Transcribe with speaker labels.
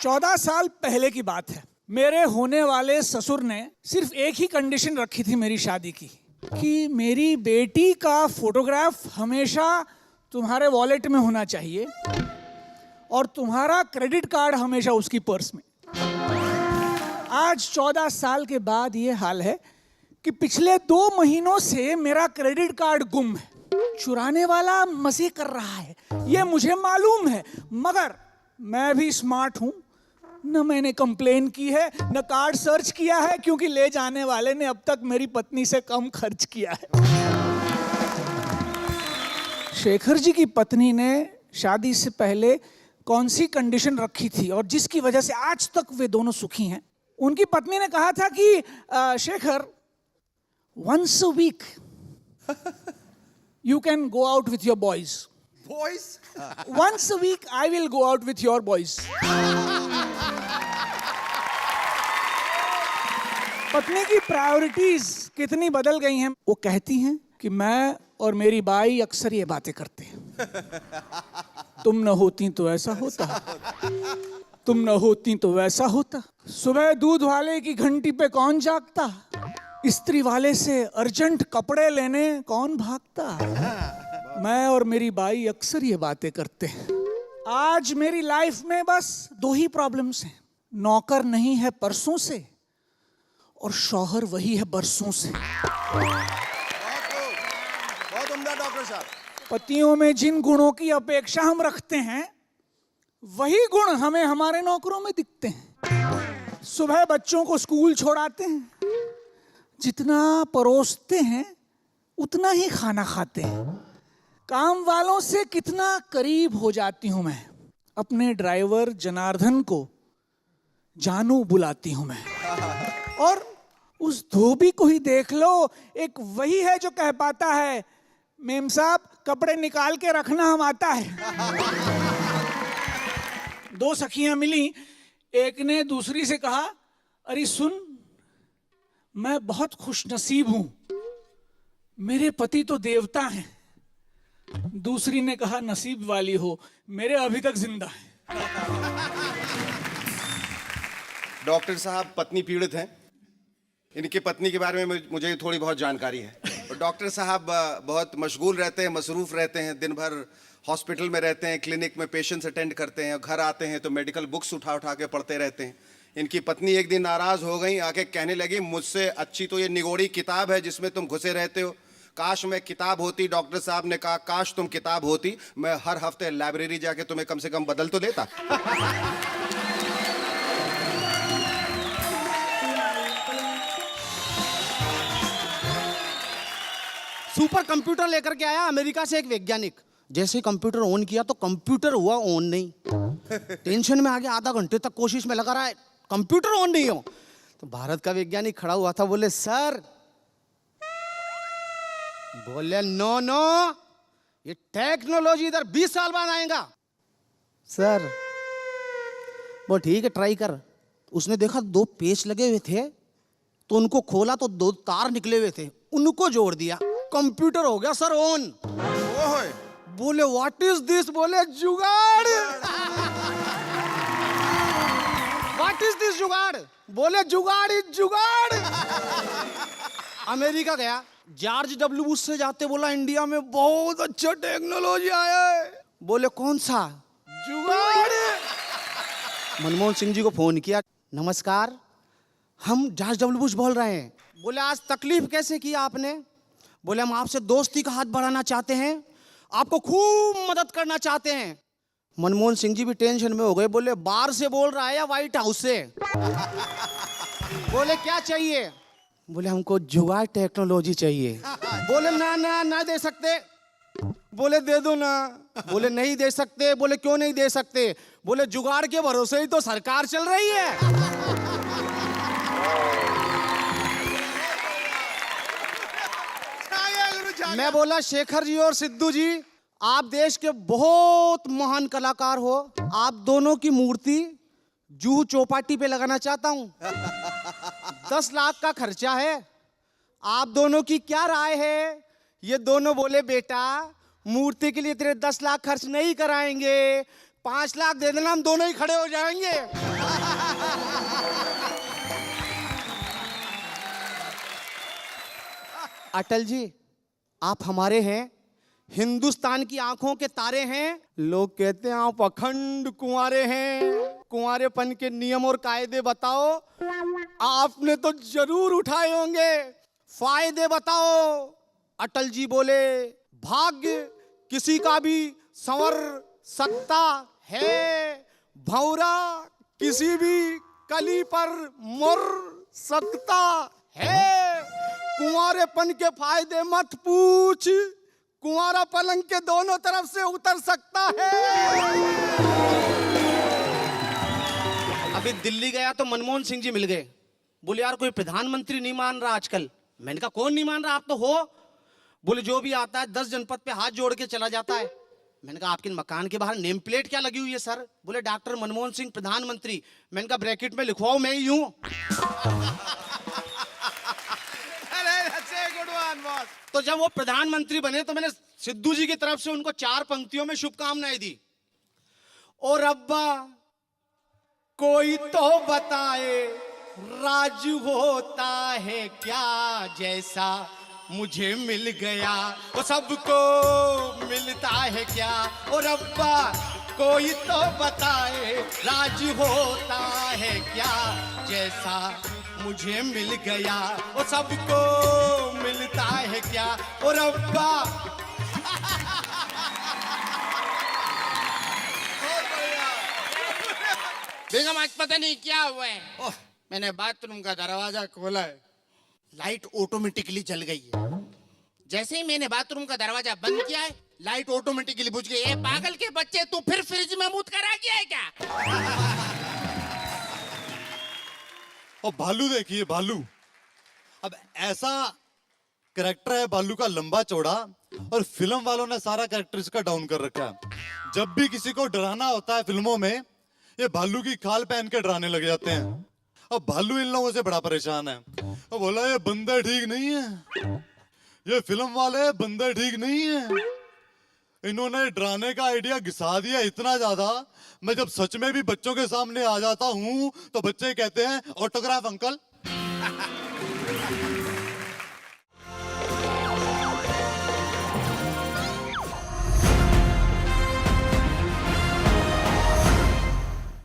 Speaker 1: 14 साल पहले की बात है। मेरे होने वाले ससुर ने सिर्फ एक ही कंडीशन रखी थी मेरी शादी की, कि मेरी बेटी का फोटोग्राफ हमेशा तुम्हारे वॉलेट में होना चाहिए और तुम्हारा क्रेडिट कार्ड हमेशा उसकी पर्स में। आज 14 साल के बाद ये हाल है कि पिछले 2 महीनों से मेरा क्रेडिट कार्ड गुम है। चुराने वाला मजे कर रहा है, ये मुझे मालूम है, मगर मैं भी स्मार्ट हूं। न मैंने कंप्लेन की है, न कार्ड सर्च किया है, क्योंकि ले जाने वाले ने अब तक मेरी पत्नी से कम खर्च किया है। शेखर जी की पत्नी ने शादी से पहले कौन सी कंडीशन रखी थी और जिसकी वजह से आज तक वे दोनों सुखी हैं? उनकी पत्नी ने कहा था कि Shekhar, once a week you can go out with your boys.
Speaker 2: Boys?
Speaker 1: Once a week I will go out with your boys. पत्नी की प्रायोरिटीज कितनी बदल गई हैं। वो कहती हैं कि मैं और मेरी बाई अक्सर ये बातें करते हैं, तुम न होती तो ऐसा होता, तुम न होती तो वैसा होता, सुबह दूध वाले की घंटी पे कौन जागता, इस्त्री वाले से अर्जेंट कपड़े लेने कौन भागता। मैं और मेरी बाई अक्सर ये बातें करते हैं। आज मेरी लाइफ में बस 2 ही प्रॉब्लम्स हैं, नौकर नहीं है परसों से और शौहर वही है बरसों से।
Speaker 2: बहुत उम्दा डॉक्टर साहब।
Speaker 1: पतियों में जिन गुणों की अपेक्षा हम रखते हैं वही गुण हमें हमारे नौकरों में दिखते हैं। सुबह बच्चों को स्कूल छोड़ाते हैं, जितना परोसते हैं उतना ही खाना खाते हैं। काम वालों से कितना करीब हो जाती हूं मैं, अपने ड्राइवर जनार्दन को जानू बुलाती हूं मैं। और उस धोबी को ही देख लो, एक वही है जो कह पाता है, मेम साहब कपड़े निकाल के रखना हम आता है। 2 सखियां मिली, एक ने दूसरी से कहा, अरे सुन, मैं बहुत खुशनसीब हूं, मेरे पति तो देवता हैं। दूसरी ने कहा, नसीब वाली हो, मेरे अभी तक जिंदा हैं।
Speaker 2: डॉक्टर साहब पत्नी पीड़ित हैं, इनकी पत्नी के बारे में मुझे थोड़ी बहुत जानकारी है। और डॉक्टर साहब बहुत मशगूल रहते हैं, मसरूफ रहते हैं, दिन भर हॉस्पिटल में रहते हैं, क्लिनिक में पेशेंट्स अटेंड करते हैं, घर आते हैं तो मेडिकल बुक्स उठा उठा के पढ़ते रहते हैं। इनकी पत्नी एक दिन नाराज हो गई, आके कहने लगी, मुझसे अच्छी तो ये निगोड़ी किताब है जिसमें तुम घुसे रहते हो, काश मैं किताब होती। डॉक्टर साहब ने कहा, काश तुम किताब होती, मैं हर हफ्ते लाइब्रेरी जाके तुम्हें कम से कम बदल तो देता।
Speaker 3: सुपर कंप्यूटर लेकर के आया अमेरिका से एक वैज्ञानिक। जैसे कंप्यूटर ऑन किया तो कंप्यूटर हुआ ऑन नहीं। टेंशन में आ गया, आधा घंटे तक कोशिश में लगा रहा है, कंप्यूटर ऑन नहीं हो। तो भारत का वैज्ञानिक खड़ा हुआ था, बोले सर, बोले नो नो, ये टेक्नोलॉजी इधर 20 साल बाद आएगा सर। वो ठीक है, ट्राई कर। उसने देखा 2 पेच लगे हुए थे, तो उनको खोला तो 2 तार निकले हुए थे, उनको जोड़ दिया, कंप्यूटर हो गया सर ऑन। बोले व्हाट इज दिस? बोले जुगाड़। व्हाट इज दिस जुगाड़? बोले जुगाड़ इज जुगाड़। अमेरिका गया, जॉर्ज डब्ल्यू बुश से जाते बोला, इंडिया में बहुत अच्छा टेक्नोलॉजी आया है। बोले कौन सा? जुगाड़। मनमोहन सिंह जी को फोन किया, नमस्कार, हम जॉर्ज डब्ल्यू बुश बोल रहे हैं। बोले आज तकलीफ कैसे की आपने? बोले हम आपसे दोस्ती का हाथ बढ़ाना चाहते हैं, आपको खूब मदद करना चाहते हैं। मनमोहन सिंह जी भी टेंशन में हो गए, बोले बाहर से बोल रहा है या व्हाइट हाउस से? बोले क्या चाहिए? बोले हमको जुगाड़ टेक्नोलॉजी चाहिए। बोले ना ना ना दे सकते। बोले दे दो ना। बोले नहीं दे सकते। बोले क्यों नहीं दे सकते? बोले जुगाड़ के भरोसे ही तो सरकार चल रही है। मैं बोला शेखर जी और सिद्धू जी, आप देश के बहुत महान कलाकार हो, आप दोनों की मूर्ति जूहू चौपाटी पे लगाना चाहता हूं। 10 लाख का खर्चा है, आप दोनों की क्या राय है? ये दोनों बोले बेटा मूर्ति के लिए तेरे 10 लाख खर्च नहीं कराएंगे, 5 लाख दे देना, हम दोनों ही खड़े हो जाएंगे। अटल जी, आप हमारे हैं, हिंदुस्तान की आंखों के तारे हैं। लोग कहते हैं आप अखंड कुंवारे हैं। कुंवारेपन के नियम और कायदे बताओ। आपने तो जरूर उठाए होंगे, फायदे बताओ। अटल जी बोले, भाग्य किसी का भी संवर सकता है, भंवरा किसी भी कली पर मर सकता है। कुंवारेपन के फायदे मत पूछ, कुंवारा पलंग के दोनों तरफ से उतर सकता है। अभी दिल्ली गया तो मनमोहन सिंह जी मिल गए। बोले यार कोई प्रधानमंत्री नहीं मान रहा आजकल। मैंने कहा कौन नहीं मान रहा, आप तो हो। बोले जो भी आता है 10 जनपद पे हाथ जोड़ के चला जाता है। मैंने कहा आपके मकान के बाहर नेम प्लेट क्या लगी हुई है सर? बोले डॉक्टर मनमोहन सिंह प्रधानमंत्री। मैंने कहा ब्रैकेट में लिखवाओ मैं ही हूं। तो जब वो प्रधानमंत्री बने तो मैंने सिद्धू जी की तरफ से उनको 4 पंक्तियों में शुभकामनाएं दी। और अब्बा कोई तो बताए राज होता है क्या, जैसा मुझे मिल गया वो सबको मिलता है क्या। और अब्बा कोई तो बताए राज होता है क्या, जैसा मुझे मिल गया वो सबको मिलता है क्या। और अब्बा
Speaker 4: बेगम आज पता नहीं क्या हुआ है, मैंने बाथरूम का दरवाजा खोला है, लाइट ऑटोमेटिकली जल गई है। जैसे ही मैंने बाथरूम का दरवाजा बंद किया है, लाइट ऑटोमेटिकली बुझ गई है। पागल के बच्चे, तू फिर फ्रिज में मूत करा गया है क्या?
Speaker 5: और भालू देखिए, भालू। अब ऐसा कैरेक्टर है भालू का लंबा चौड़ा, और फिल्म वालों ने सारा कैरेक्टर इसका डाउन कर रखा है। जब भी किसी को डराना होता है फिल्मों में, ये भालू की खाल पहन के डराने लग जाते हैं। अब भालू इन लोगों से बड़ा परेशान है। अब बोला ये बंदे ठीक नहीं है, ये फिल्म वाले बंदे ठीक नहीं है। इन्होंने डराने का आइडिया घिसा दिया इतना ज्यादा, मैं जब सच में भी बच्चों के सामने आ जाता हूं तो बच्चे कहते हैं ऑटोग्राफ अंकल।